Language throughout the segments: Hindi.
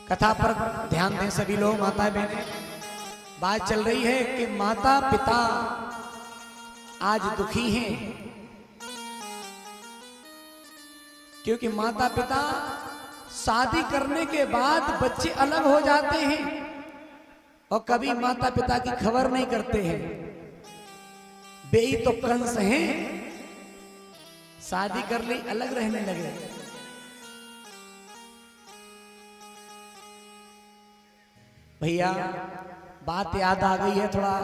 कथा पर ध्यान दें सभी लोग, माता बहनें। बात चल रही है कि माता पिता आज दुखी हैं क्योंकि माता पिता शादी करने के बाद बच्चे अलग हो जाते हैं और कभी माता पिता की खबर नहीं करते हैं। बेई तो कंस हैं, शादी कर ली अलग रहने लगे। भैया बात याद आ गई है, थोड़ा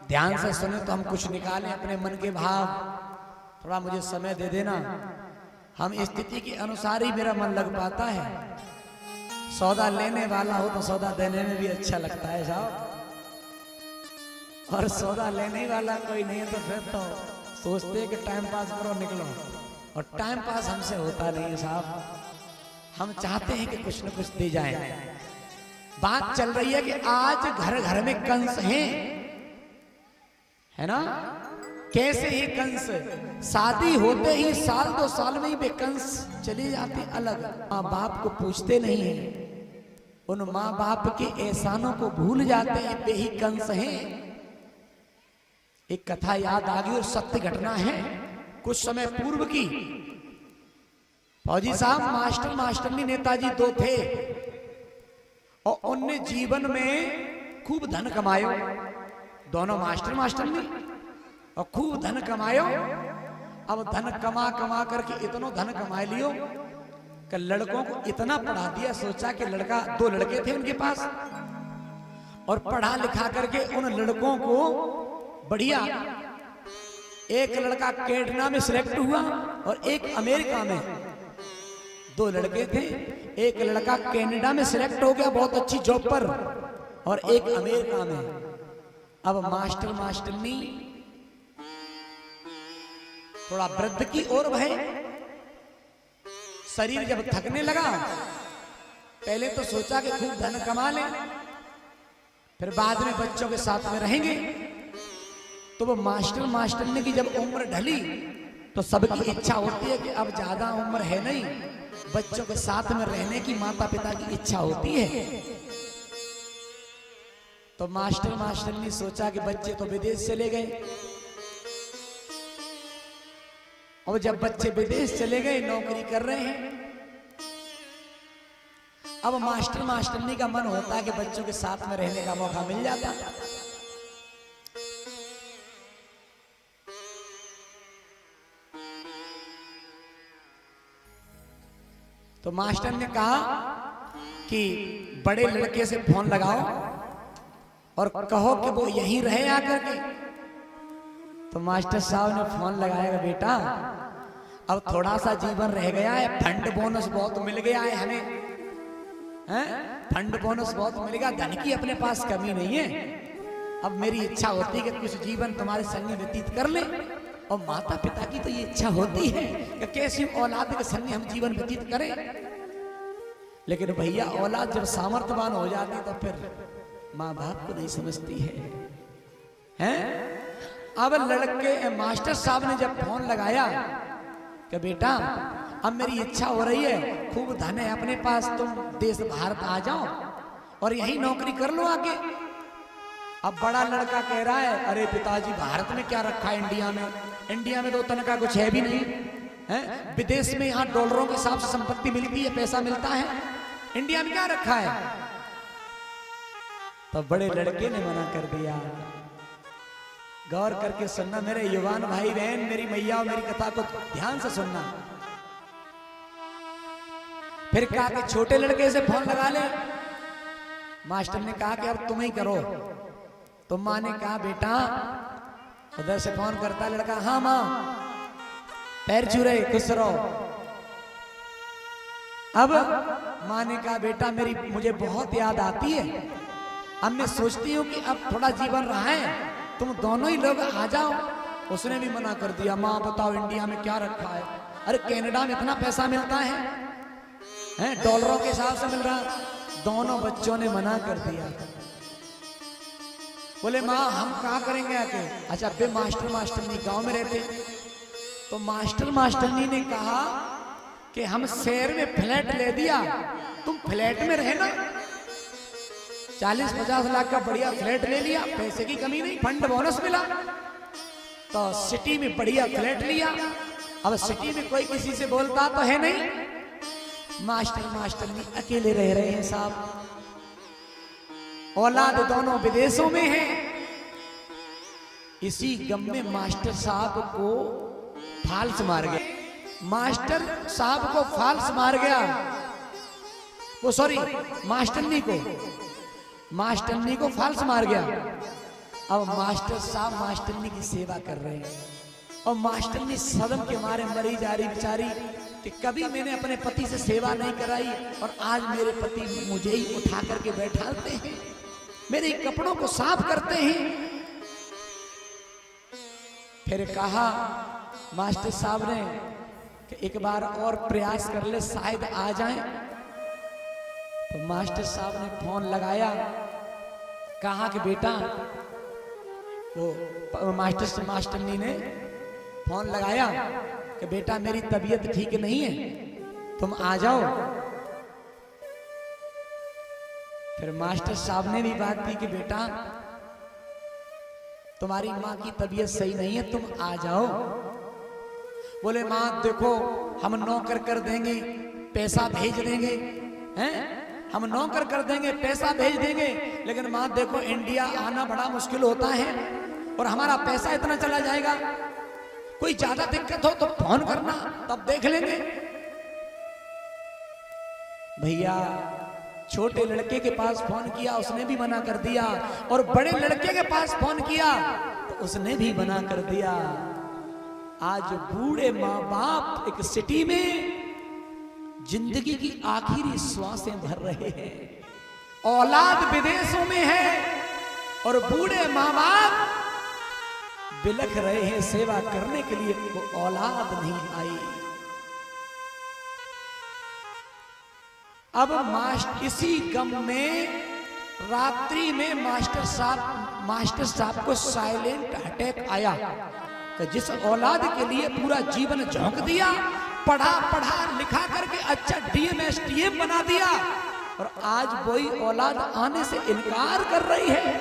ध्यान से सुने तो हम कुछ निकालें अपने मन के भाव। थोड़ा मुझे समय दे देना, हम स्थिति के अनुसार ही मेरा मन लग पाता है। सौदा लेने वाला हो तो सौदा देने में भी अच्छा लगता है साहब, और सौदा लेने वाला कोई नहीं है तो फिर तो सोचते हैं कि टाइम पास करो निकलो, और टाइम पास हमसे होता नहीं है साहब। हम चाहते हैं कि कुछ न कुछ दे जाए। बात चल रही है कि आज घर घर में कंस हैं, है ना? कैसे ही कंस शादी होते ही साल दो साल में ही वे कंस चले जाते अलग। माँ बाप को पूछते नहीं है, उन माँ बाप के एहसानों को भूल जाते हैं, वे ही कंस हैं। एक कथा याद आ गई और सत्य घटना है कुछ समय पूर्व की। फौजी साहब मास्टरनी नेताजी दो थे और उनने जीवन में खूब धन कमायो, दोनों मास्टरनी, और खूब धन कमायो। अब धन कमा कमा करके इतना धन कमा लियो कि लड़कों को इतना पढ़ा दिया। सोचा कि लड़का, दो लड़के थे उनके पास, और पढ़ा लिखा करके उन लड़कों को बढ़िया, एक लड़का कैनेडा में सिलेक्ट हुआ और एक अमेरिका में। दो लड़के थे, एक लड़का कनाडा में सिलेक्ट हो गया बहुत अच्छी जॉब पर, और एक अमेरिका में। अब मास्टरनी थोड़ा वृद्ध की ओर भय, शरीर जब थकने लगा, पहले तो सोचा कि खूब धन कमा लें, फिर बाद में बच्चों के साथ में रहेंगे। तो वो मास्टरनी की जब उम्र ढली तो सबकी इच्छा होती है कि अब ज्यादा उम्र है नहीं, बच्चों के साथ में रहने की माता पिता की इच्छा होती है। तो मास्टरनी सोचा कि बच्चे तो विदेश चले गए, और जब बच्चे विदेश चले गए नौकरी कर रहे हैं, अब मास्टरनी का मन होता है कि बच्चों के साथ में रहने का मौका मिल जाता। तो मास्टर ने कहा कि बड़े लड़के से फोन लगाओ और कहो कि वो यहीं रहे आकर के। तो मास्टर साहब ने फोन लगाया, बेटा अब थोड़ा सा जीवन रह गया है, फंड बोनस बहुत मिल गया है हमें, हैं? फंड बोनस बहुत मिल गया, धन की अपने पास कमी नहीं है। अब मेरी इच्छा होती है कि कुछ जीवन तुम्हारे संग व्यतीत कर ले, और माता पिता की तो ये इच्छा होती है कि कैसी औलाद के संग हम जीवन व्यतीत करें। लेकिन भैया औलाद जब सामर्थ्यवान हो जाती तो फिर माँ बाप को नहीं समझती है, हैं? अब लड़के मास्टर साहब ने जब फोन लगाया कि बेटा अब मेरी इच्छा हो रही है, खूब धन है अपने पास, तुम देश भारत आ जाओ और यही नौकरी कर लो आगे। अब बड़ा लड़का कह रहा है, अरे पिताजी भारत में क्या रखा है, इंडिया में तो तनख्वाह कुछ है भी नहीं, है? विदेश में यहाँ डॉलरों के हिसाब से संपत्ति मिलती है, पैसा मिलता है, इंडिया में क्या रखा है? तो बड़े लड़के ने मना कर दिया। गौर करके सुनना मेरे युवान भाई बहन, मेरी मैया और मेरी कथा को ध्यान से सुनना। फिर कहा कि छोटे लड़के से फोन लगा ले। मास्टर ने कहा कि अब तुम ही करो। तो माँ ने कहा बेटा, उधर से फोन करता लड़का, हाँ माँ, पैर छू रहे, खुश रहो। अब माँ ने कहा बेटा मुझे बहुत याद आती है, अब मैं सोचती हूँ कि अब थोड़ा जीवन रहा है, तुम दोनों ही लोग आ जाओ। उसने भी मना कर दिया, माँ बताओ इंडिया में क्या रखा है, अरे कनाडा में इतना पैसा मिलता है, हैं? डॉलरों के हिसाब से मिल रहा। दोनों बच्चों ने मना कर दिया। बोले माँ हम क्या करेंगे आके? अच्छा वे मास्टरनी गांव में रहते। तो मास्टरनी ने कहा कि हम शहर में फ्लैट ले दिया, तुम फ्लैट में रहना। 40-50 लाख का बढ़िया फ्लैट ले लिया, पैसे की कमी नहीं, फंड बोनस मिला, तो सिटी में बढ़िया फ्लैट लिया। अब सिटी में कोई किसी से बोलता तो है नहीं, मास्टर नहीं, अकेले रह रहे हैं साहब। औलाद दोनों विदेशों में है। इसी गम में मास्टर साहब को फाल्स मार गया। मास्टर साहब को फाल्स मार गया, वो सॉरी मास्टरनी को फाल्स मार गया। अब मास्टर साहब मास्टरनी की सेवा कर रहे हैं और मास्टरनी सदम के मारे मरी जा रही बेचारी कि कभी मैंने अपने पति से सेवा नहीं कराई और आज मेरे पति मुझे ही उठा करके बैठाते हैं, मेरे कपड़ों को साफ करते हैं। फिर कहा मास्टर साहब ने कि एक बार और प्रयास कर ले, शायद आ जाएं। तो मास्टर साहब ने फोन लगाया, कहा कि बेटा, वो मास्टरनी ने फोन लगाया कि बेटा मेरी तबीयत ठीक नहीं है, तुम आ जाओ। फिर मास्टर साहब ने भी बात की कि बेटा तुम्हारी माँ की तबीयत सही नहीं है, तुम आ जाओ। बोले माँ देखो हम नौकर कर देंगे, पैसा भेज देंगे, हैं हम नौकर कर देंगे, पैसा भेज देंगे, लेकिन माँ देखो इंडिया आना बड़ा मुश्किल होता है और हमारा पैसा इतना चला जाएगा, कोई ज्यादा दिक्कत हो तो फोन करना, तब देख लेंगे। भैया छोटे लड़के के पास फोन किया, उसने भी मना कर दिया, और बड़े लड़के के पास फोन किया तो उसने भी मना कर दिया। आज बूढ़े माँ बाप एक सिटी में जिंदगी की आखिरी श्वासें भर रहे हैं, औलाद विदेशों में है और बूढ़े माँ बाप बिलख रहे हैं सेवा करने के लिए, वो औलाद नहीं आई। अब इसी गम में रात्रि में मास्टर साहब को साइलेंट अटैक आया कि जिस औलाद के लिए पूरा जीवन झोंक दिया, पढ़ा लिखा करके अच्छा डीएम एसडीएम बना दिया, और आज वही औलाद आने से इनकार कर रही है।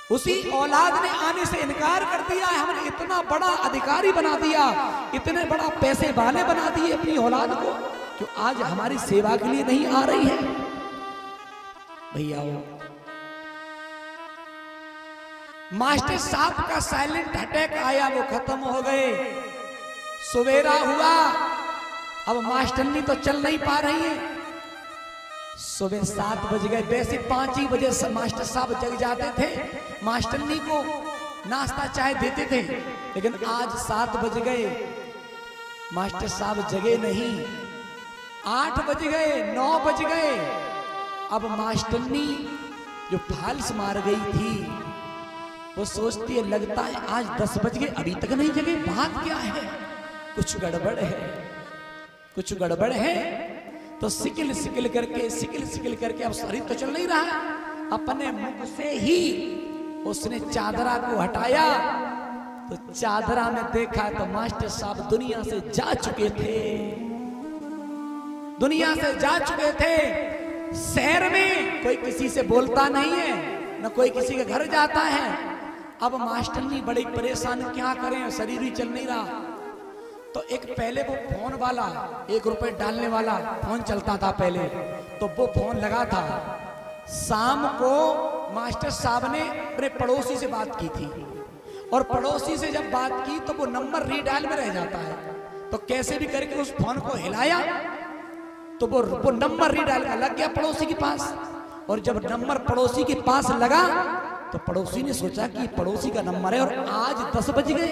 उसी औलाद ने आने से इनकार कर दिया है। हमने इतना बड़ा अधिकारी बना दिया, इतने बड़ा पैसे वाले बना दिए अपनी औलाद को, जो आज हमारी सेवा के लिए नहीं आ रही है। भैया मास्टर साहब का साइलेंट अटैक आया, वो खत्म हो गए। सवेरा हुआ, अब मास्टरनी तो चल नहीं पा रही है। सुबह 7 बज गए, वैसे 5 ही बजे मास्टर साहब जग जाते थे, मास्टरनी को नाश्ता चाय देते थे, लेकिन आज 7 बज गए, मास्टर साहब जगे नहीं। 8 बज गए, 9 बज गए। अब मास्टरनी जो फाल्स मार गई थी, वो सोचती है लगता है आज 10 बज गए, अभी तक नहीं जगे, बात क्या है, कुछ गड़बड़ है, कुछ गड़बड़ है। तो सिकिल करके अब शरीर तो चल नहीं रहा, अपने मुख से ही उसने चादरा को हटाया, तो चादरा में देखा तो मास्टर साहब दुनिया से जा चुके थे, दुनिया से जा चुके थे। शहर में कोई किसी से बोलता नहीं है, न कोई किसी के घर जाता है। अब मास्टरनी बड़ी परेशान, क्या करें, शरीर ही चल नहीं रहा। तो एक पहले वो फोन वाला 1 रुपए डालने वाला फोन चलता था पहले, तो वो फोन लगा था। शाम को मास्टर साहब ने अपने पड़ोसी से बात की थी, और पड़ोसी से जब बात की तो वो नंबर रीडायल में रह जाता है, तो कैसे भी करके उस फोन को हिलाया तो वो नंबर रीडायल का लग गया पड़ोसी के पास। और जब नंबर पड़ोसी के पास लगा तो पड़ोसी ने सोचा कि पड़ोसी का नंबर है, और आज 10 बज गए,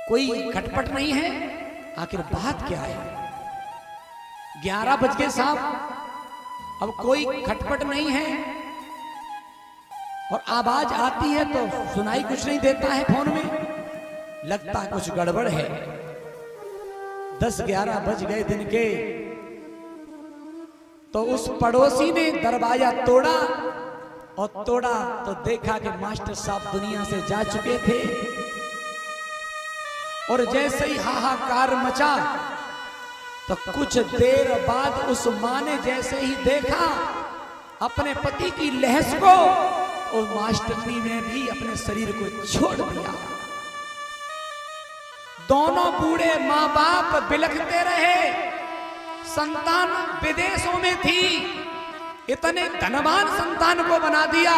कोई खटपट नहीं है, आखिर बात क्या है। 11 बज गए साहब, अब कोई खटपट नहीं है, और आवाज आती है तो सुनाई कुछ नहीं देता है फोन में, लगता है कुछ गड़बड़ है। 10-11 बज गए दिन के, तो उस पड़ोसी ने दरवाजा तोड़ा, और तोड़ा तो देखा कि मास्टर साहब दुनिया से जा चुके थे। और जैसे ही हाहाकार मचा तो कुछ देर बाद उस मां ने जैसे ही देखा अपने पति की लहस को, और मास्टरनी ने भी अपने शरीर को छोड़ दिया। दोनों बूढ़े मां बाप बिलखते रहे। संतान विदेशों में थी, इतने धनवान संतान को बना दिया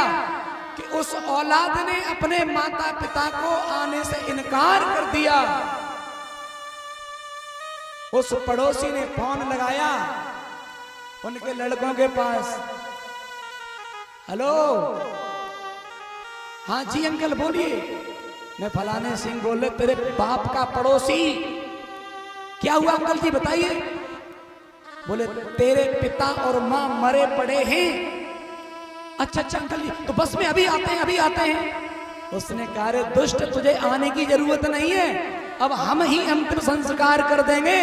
कि उस औलाद ने अपने माता पिता को आने से इनकार कर दिया। उस पड़ोसी ने फोन लगाया उनके लड़कों के पास, हेलो, हाँ जी अंकल बोलिए, मैं फलाने सिंह बोल रहे, तेरे बाप का पड़ोसी। क्या हुआ अंकल जी बताइए। बोले तेरे पिता और मां मरे पड़े हैं। अच्छा अच्छा अंकल जी, तो बस में अभी आते हैं अभी आते हैं। उसने कहा रे दुष्ट, तुझे आने की जरूरत नहीं है, अब हम ही अंतिम संस्कार कर देंगे।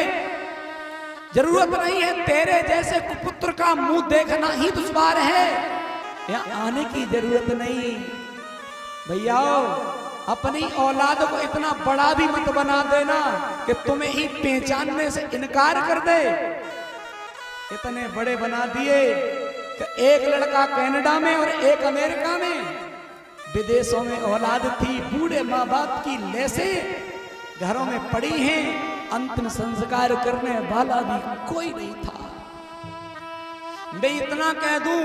जरूरत नहीं है, तेरे जैसे कुपुत्र का मुंह देखना ही दुश्वार है, यहाँ आने की जरूरत नहीं। भैया अपनी औलाद को इतना बड़ा भी मत बना देना कि तुम्हें ही पहचानने से इनकार कर दे। इतने बड़े बना दिए कि एक लड़का कनाडा में और एक अमेरिका में, विदेशों में औलाद थी, बूढ़े माँ बाप की लेसें घरों में पड़ी हैं, अंतिम संस्कार करने वाला भी कोई नहीं था। मैं इतना कह दूं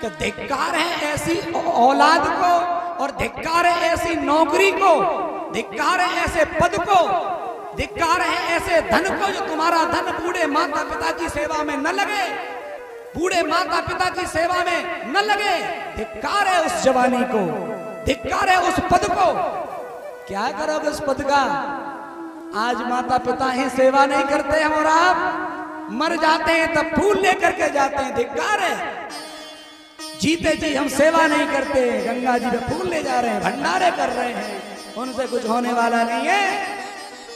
कि धिक्कार है ऐसी औलाद को, और धिक्कार है ऐसी नौकरी को, धिक्कार है ऐसे पद को, धिक्कार है ऐसे धन को जो तुम्हारा धन बूढ़े माता पिता की सेवा में न लगे, बूढ़े माता पिता की सेवा में न लगे। धिक्कार है उस जवानी को, धिक्कार है उस पद को। क्या करोगे उस पद का? आज माता पिता हैं, सेवा नहीं करते हम, और आप मर जाते हैं तब फूल लेकर के जाते हैं। धिक्कार है। जीते जी हम सेवा नहीं करते, गंगा जी में फूल ले जा रहे हैं, भंडारे कर रहे हैं, उनसे कुछ होने वाला नहीं है।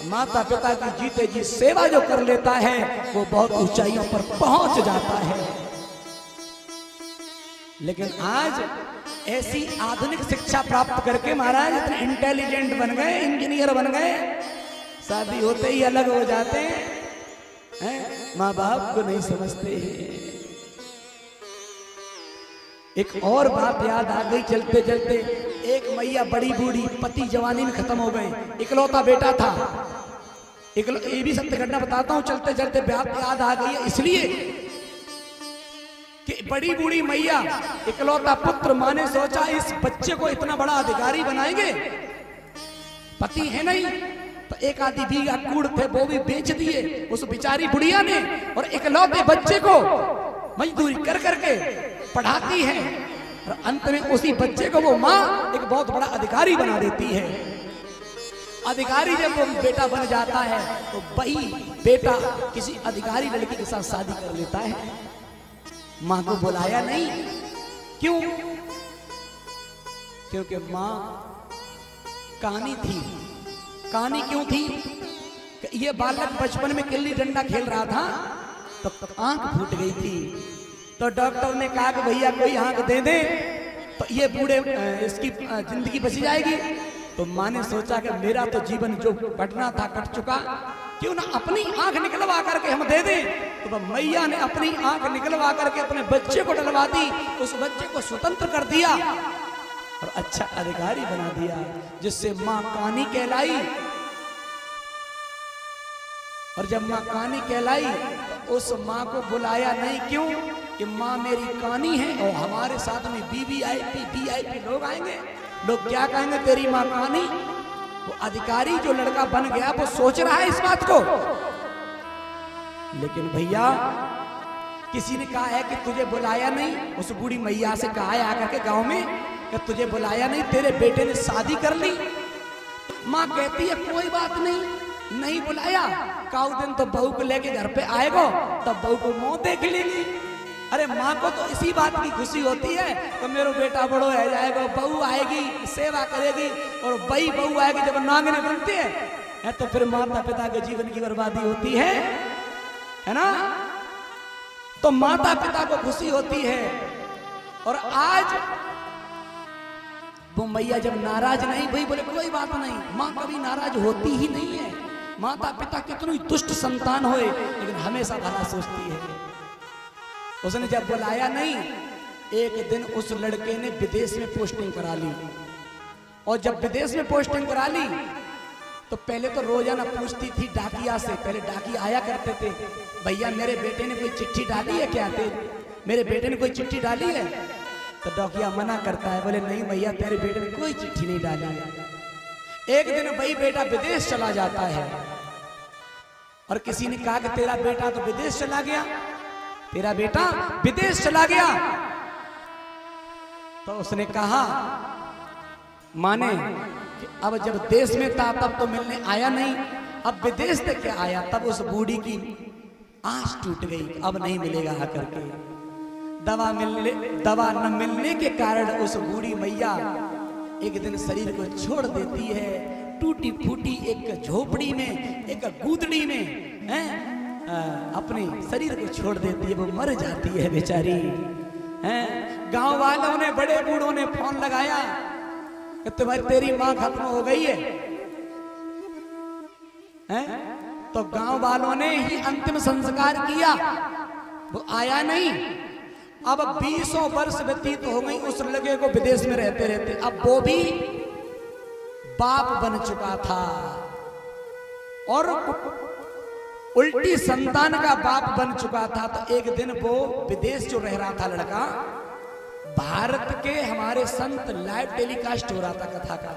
माता पिता की जीते जी सेवा जो कर लेता है वो बहुत ऊंचाइयों पर पहुंच जाता है। लेकिन आज ऐसी आधुनिक शिक्षा प्राप्त करके महाराज इतने इंटेलिजेंट बन गए, इंजीनियर बन गए, शादी होते ही अलग हो जाते हैं, माँ बाप को नहीं समझते हैं। एक और बात याद आ गई चलते चलते। एक मैया बड़ी बूढ़ी, पति जवानी में खत्म हो गए, इकलौता बेटा था। ये भी सत्य घटना बताता हूँ, चलते चलते बात याद आ गई है इसलिए कि बड़ी बूढ़ी मैया, इकलौता पुत्र, माँ ने सोचा इस बच्चे को इतना बड़ा अधिकारी बनाएंगे, पति है नहीं, तो एक आधी बीघा कूड़ थे वो भी बेच दिए उस बेचारी बुढ़िया ने, और इकलौते बच्चे को मजदूरी कर करके पढ़ाती है, और अंत में उसी बच्चे को वो माँ एक बहुत बड़ा अधिकारी बना देती है। अधिकारी जब वो बेटा बन जाता है तो वही बेटा किसी अधिकारी लड़की के साथ शादी कर लेता है। माँ को बुलाया नहीं, क्यों? क्योंकि माँ कानी थी। कानी क्यों थी? ये बालक बचपन में गिल्ली डंडा खेल रहा था तो आंख फूट गई थी, तो डॉक्टर ने कहा कि भैया कोई आंख दे दे तो ये बूढ़े इसकी जिंदगी बची जाएगी। तो माँ ने सोचा कि मेरा तो जीवन जो कटना था कट चुका, क्यों ना अपनी आंख निकलवा करके हम दे दें। तो मैया ने अपनी आंख निकलवा करके अपने बच्चे को डलवा दी, उस बच्चे को स्वतंत्र कर दिया और अच्छा अधिकारी बना दिया, जिससे माँ कानी कहलाई। और जब माँ कानी कहलाई तो उस माँ को बुलाया नहीं, क्यों? कि माँ मेरी कानी है और हमारे साथ में वीवीआईपी लोग आएंगे, लोग क्या कहेंगे तेरी माँ कानी। वो अधिकारी जो लड़का बन गया वो सोच रहा है इस बात को, लेकिन भैया किसी ने कहा है कि तुझे बुलाया नहीं। उस बूढ़ी मैया से कहा है आकर के गांव में कि तुझे बुलाया नहीं, तेरे बेटे ने शादी कर ली। माँ कहती है कोई बात नहीं, नहीं बुलाया, काउ दिन तो बहू को लेके घर पे आएगा तब बहू को मुंह देख लेगी। अरे माँ को तो इसी बात की खुशी होती है कि मेरा बेटा बड़ो है जाएगा, बहू आएगी सेवा करेगी, और वही बहू आएगी जब नांगने बनती है तो फिर माता पिता के जीवन की बर्बादी होती है ना। तो माता पिता को खुशी होती है। और आज वो मैया जब नाराज नहीं हुई, बोले कोई बात नहीं, माँ कभी नाराज होती ही नहीं है। माता पिता कितनी दुष्ट संतान होए लेकिन हमेशा भला सोचती है। उसने जब बुलाया नहीं, एक दिन उस लड़के ने विदेश में पोस्टिंग करा ली। और जब विदेश में पोस्टिंग करा ली तो पहले तो रोजाना पूछती थी डाकिया से। पहले डाकिया आया करते थे, भैया मेरे बेटे ने कोई चिट्ठी डाली है क्या, मेरे बेटे ने कोई चिट्ठी डाली है? तो डाकिया मना करता है, बोले नहीं भैया तेरे बेटे ने कोई चिट्ठी नहीं डाली है। एक दिन भाई बेटा विदेश चला जाता है और किसी ने कहा कि तेरा बेटा तो विदेश चला गया, तेरा बेटा विदेश चला गया। तो उसने कहा माने कि अब जब देश में था तब तो मिलने आया नहीं, अब विदेश से क्या आया। तब उस बूढ़ी की आस टूट गई, अब नहीं मिलेगा आकर के। दवा न मिलने के कारण उस बूढ़ी मैया एक दिन शरीर को छोड़ देती है, टूटी फूटी एक झोपड़ी में, एक गूदड़ी में अपने शरीर को छोड़ देती है, वो मर जाती है बेचारी। गांव वालों ने, बड़े बूढ़ों ने फोन लगाया कि तुम्हारी तेरी माँ खत्म हो गई है, तो गांव वालों ने ही अंतिम संस्कार किया, वो आया नहीं। अब 20 वर्ष व्यतीत हो गई उस लड़के को विदेश में रहते रहते। अब वो भी बाप बन चुका था और उल्टी संतान का बाप बन चुका था। तो एक दिन वो विदेश जो रह रहा था लड़का, भारत के हमारे संत लाइव टेलीकास्ट हो रहा था कथा का,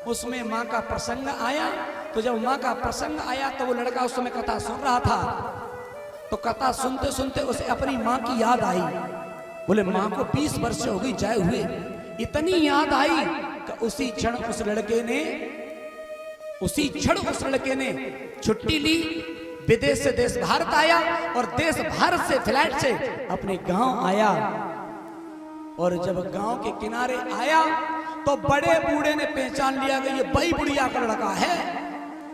उसमें माँ का प्रसंग आया। तो जब माँ का प्रसंग आया तो वो लड़का उस समय कथा सुन रहा था। तो कथा सुनते सुनते उसे अपनी माँ की याद आई। बोले माँ को 20 वर्ष हो गई जाए हुए, इतनी याद आई कि उसी क्षण उस लड़के ने छुट्टी ली, विदेश से देश भारत आया और देश भारत से फ्लाइट से अपने गांव आया। और जब गांव के किनारे आया तो बड़े बूढ़े ने पहचान लिया कि ये बड़ी बुढ़िया का लड़का है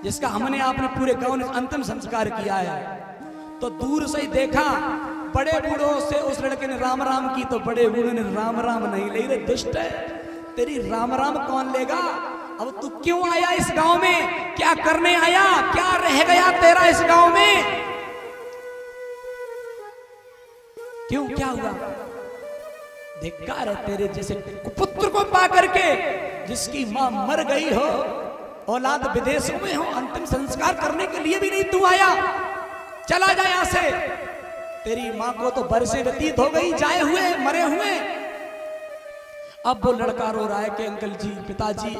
जिसका हमने आपने पूरे गांव ने अंतिम संस्कार किया है। तो दूर से ही देखा, बड़े बूढ़ों से उस लड़के ने राम राम की, तो बड़े बूढ़े ने राम राम नहीं ले रे दुष्ट है, तेरी राम राम कौन लेगा, अब तू क्यों आया इस गांव में, क्या करने आया, क्या रह गया तेरा इस गांव में, क्यों क्या हुआ। धिक्कार है तेरे जैसे पुत्र को पा करके जिसकी मां मर गई हो, औलाद विदेश में हो, अंतिम संस्कार करने के लिए भी नहीं तू आया, चला जा यहां से। तेरी मां को तो बरसे व्यतीत हो गई जाए हुए, मरे हुए। अब वो लड़का रो रहा है कि अंकल जी, पिताजी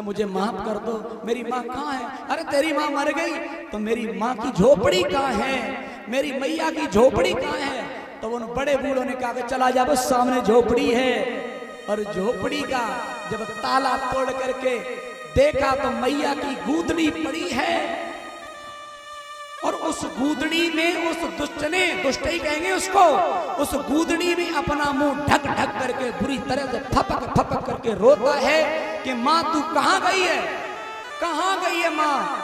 मुझे माफ कर दो, मेरी माँ कहाँ है। अरे तेरी माँ मर गई तो मेरी माँ की झोपड़ी कहाँ है, मेरी मैया की झोपड़ी कहाँ है। तो उन बड़े बूढ़ों ने कहा कि चला जा, बस सामने झोपड़ी है। और झोपड़ी का जब ताला तोड़ करके देखा तो मैया की गूदड़ी पड़ी है और उस गूदड़ी में उस दुष्ट ने, दुष्ट ही कहेंगे उसको, उस गूदड़ी में अपना मुंह ढक ढक करके बुरी तरह से फपक फपक करके रोता है कि माँ तू कहाँ गई है, कहाँ गई है माँ।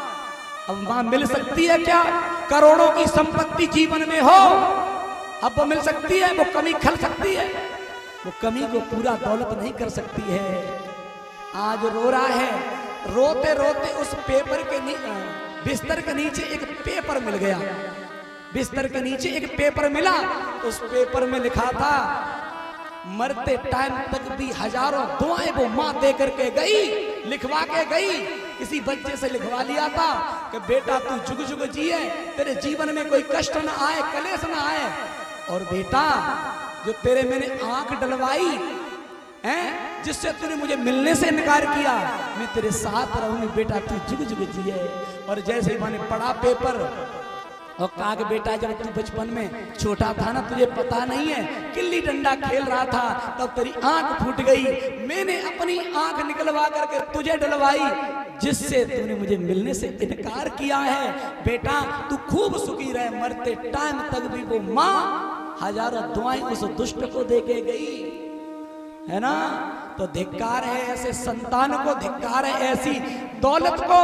अब माँ मिल सकती है क्या, करोड़ों की संपत्ति जीवन में हो, अब वो मिल सकती है, वो कमी खल सकती है, वो कमी को पूरा दौलत नहीं कर सकती है। आज रो रहा है, रोते रोते उस पेपर के बिस्तर के नीचे एक पेपर मिल गया, बिस्तर के नीचे एक पेपर मिला। उस पेपर में लिखा था, मरते टाइम तक भी हजारों दुआएं वो माँ दे करके गई, लिखवा के गई। किसी बच्चे से लिखवा लिया था कि बेटा तू जुग जुग जिए, तेरे जीवन में कोई कष्ट ना आए, कलेश ना आए। और बेटा जो तेरे मैंने आंख डलवाई हैं, जिससे तूने मुझे मिलने से इनकार किया, मैं तेरे साथ रहूंगी बेटा, तू जुग जुग जिए। और जैसे मैंने पढ़ा पेपर और कहा कि बेटा जब तू बचपन में छोटा था ना, तुझे पता नहीं है, गिल्ली डंडा खेल रहा था तब तेरी आंख फूट गई, मैंने अपनी आंख निकलवा करके तुझे डलवाई, जिससे तूने मुझे मिलने से इनकार किया है। बेटा तू खूब सुखी रहे, मरते टाइम तक भी वो माँ हजारों दुआएं उस दुष्ट को दे के गई, है ना। तो धिक्कार है ऐसे संतान को, धिक्कार है ऐसी दौलत को,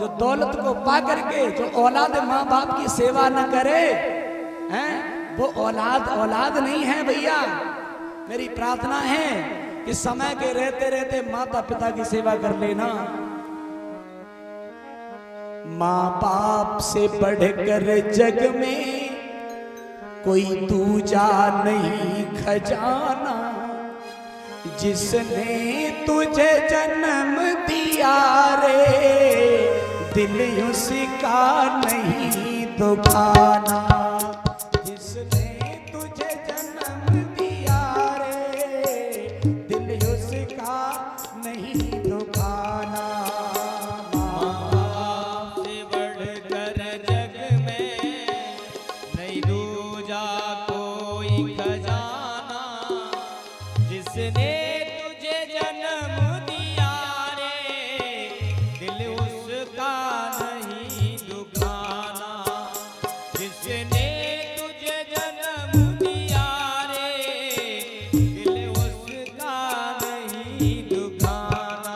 जो दौलत को पा करके जो औलाद माँ बाप की सेवा न करे, हैं वो औलाद औलाद नहीं है भैया। मेरी प्रार्थना है कि समय के रहते रहते माता पिता की सेवा कर लेना। माँ बाप से बढ़कर जग में कोई दूजा नहीं खजाना, जिसने तुझे जन्म दिया रे दिल उसका नहीं दुखाना, जिसने तुझे जन्म दिया रे दिल उसका नहीं दुखाना। माँ बाप से बढ़कर जग में नहीं दूजा कोई खजाना, जिसने तुझे जन्म दिया रे दिल उसका नहीं दुखाना, जिसने तुझे जन्म दिया रे दिल उसका नहीं दुखाना।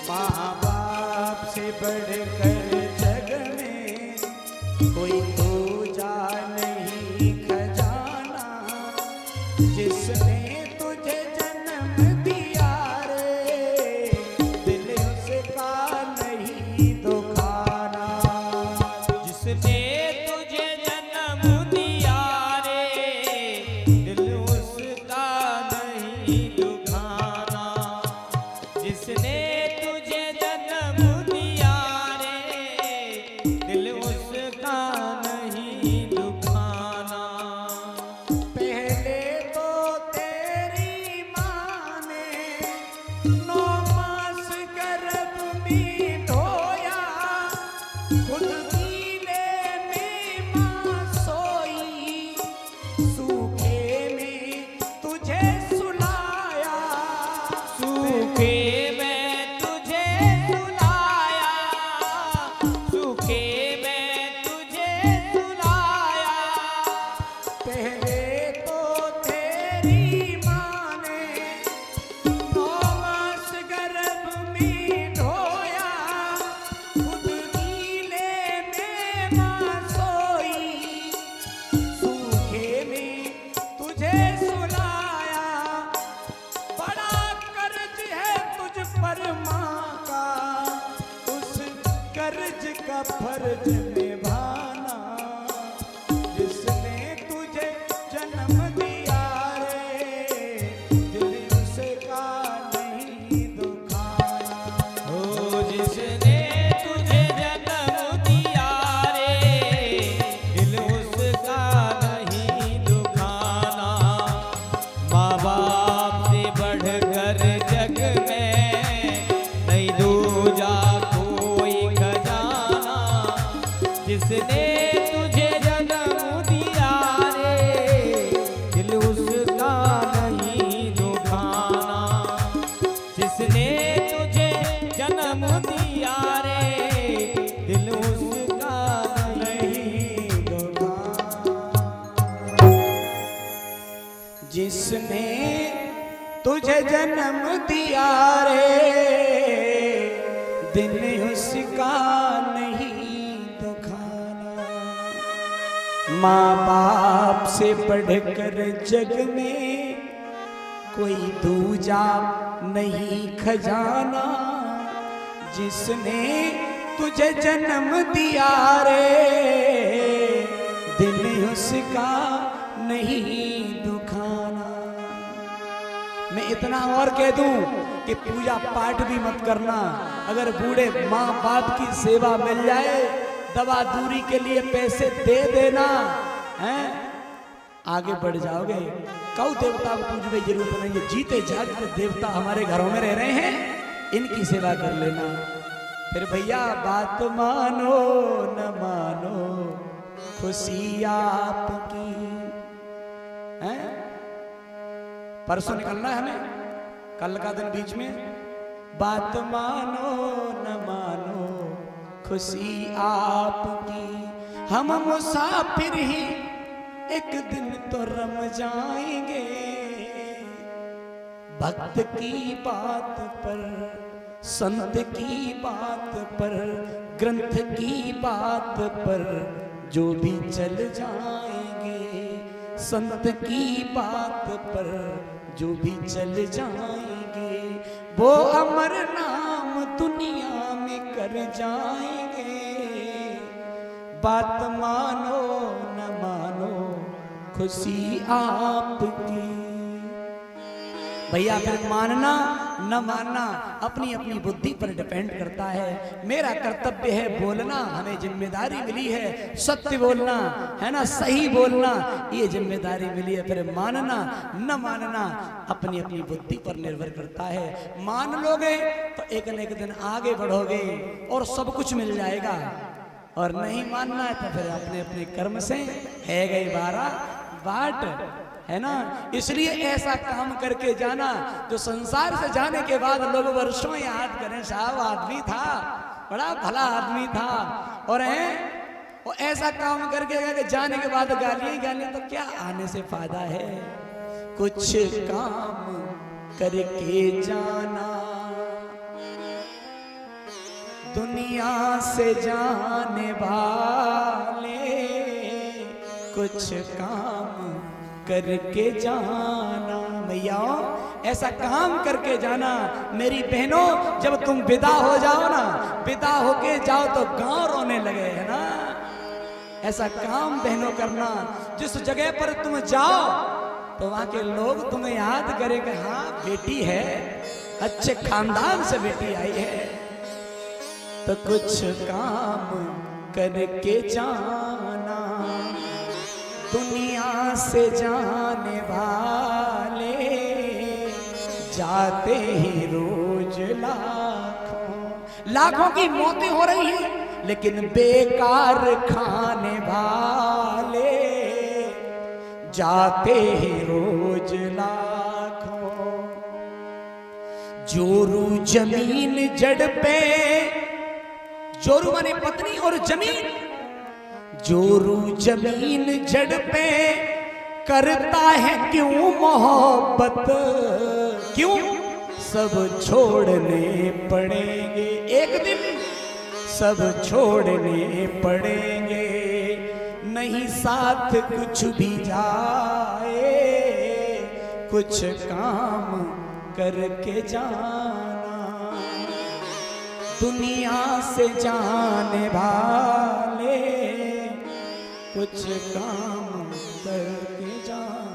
माँ बाप से बढ़कर जग में कोई दूजा नहीं खजाना, जिसने तुझे जन्म दिया रे दिल उसका नहीं दुखाना, जिसने तुझे जन्म दिया रे दिल उसका नहीं दुखाना, जिसने तुझे जन्म दिया रे दिल उसका नहीं दुखाना। पहले तो तेरी माँ ने 9 मास गर्भ में ढोया, खुद गीले में माँ सोई, सूखे में तुझे सुलाया, सूखे में तुझे सुलाया, सूखे में तुझे सुलाया, पहले तो तेरी माँ ने 9 मास गर्भ में ढोया, खुद गीले में माँ सोई, सूखे में तुझे सुलाया। बड़ा कर्ज है तुझ पर माँ का, उस कर्ज का फर्ज निभाना, जिसने तुझे जन्म दिया रे दिल उसका नहीं दुखाना। ओ जिसने तुझे जन्म दिया रे दिल उसका नहीं दुखाना। माँ बाप से बढ़कर जग में नहीं दूजा कोई खजाना, जिसने तुझे जन्म दिया रे दिल उसका नहीं दुखाना, जिसने तुझे जन्म दिया रे दिल उसका नहीं दुखाना। जिसने तुझे जन्म दिया रे दिल उसका नहीं दुखाना। माँ बाप से बढ़कर जग में कोई दूजा नहीं खजाना, जिसने तुझे जन्म दिया रे दिल उसका नहीं दुखाना। मैं इतना और कह दूं कि पूजा पाठ भी मत करना, अगर बूढ़े माँ बाप की सेवा मिल जाए दवा दूरी के लिए पैसे दे देना है। आगे बढ़ जाओगे। कौ देवता को पूजने की जरूरत नहीं है, जीते जागते देवता हमारे घरों में रह रहे हैं, इनकी सेवा कर लेना। फिर भैया बात मानो न मानो खुशी आपकी है। परसों निकलना है हमें, कल का दिन बीच में। बात मानो न मानो खुशी आपकी, हम मुसाफिर ही एक दिन तो रम जाएंगे। भक्त की बात पर, संत की बात पर, ग्रंथ की बात पर जो भी चल जाएंगे, संत की बात पर जो भी चल जाएंगे, वो अमर नाम दुनिया में कर जाएंगे। बात मानो न मानो खुशी आपकी। भैया फिर मानना न मानना अपनी अपनी बुद्धि पर डिपेंड करता है। मेरा कर्तव्य है बोलना, हमें जिम्मेदारी मिली है सत्य बोलना, है ना, सही बोलना, ये जिम्मेदारी मिली है। फिर मानना न मानना अपनी अपनी बुद्धि पर निर्भर करता है। मान लोगे तो एक न एक दिन आगे बढ़ोगे और सब कुछ मिल जाएगा, और नहीं मानना है तो फिर अपने अपने कर्म से है गई 12 बाट, है ना। इसलिए ऐसा काम करके जाना जो संसार से जाने के बाद लोग वर्षों याद करें, साहब आदमी था, बड़ा भला आदमी था, और है वो ऐसा काम करके जाने के बाद गालियां तो क्या आने से फायदा है। कुछ काम करके जाना दुनिया से जाने वाले, कुछ काम करके जाना। भैया ऐसा काम करके जाना। मेरी बहनों जब तुम विदा हो जाओ ना, विदा होके जाओ तो गांव रोने लगे, है ना। ऐसा काम बहनों करना, जिस जगह पर तुम जाओ तो वहां के लोग तुम्हें याद करेंगे, हाँ बेटी है, अच्छे खानदान से बेटी आई है। तो कुछ काम करके जाना दुनिया से जाने वाले, जाते ही रोज लाखों लाखों की मौतें हो रही हैं, लेकिन बेकार खाने वाले जाते ही रोज लाखों। जोरू जमीन जड़ पे, जोरू माने पत्नी और जमीन, जोरू जमीन जड़ पे करता है क्यों मोहब्बत, क्यों सब छोड़ने पड़ेंगे, एक दिन सब छोड़ने पड़ेंगे। नहीं साथ कुछ भी जाए, कुछ काम करके जाना दुनिया से जाने वाले, कुछ काम करके जाना।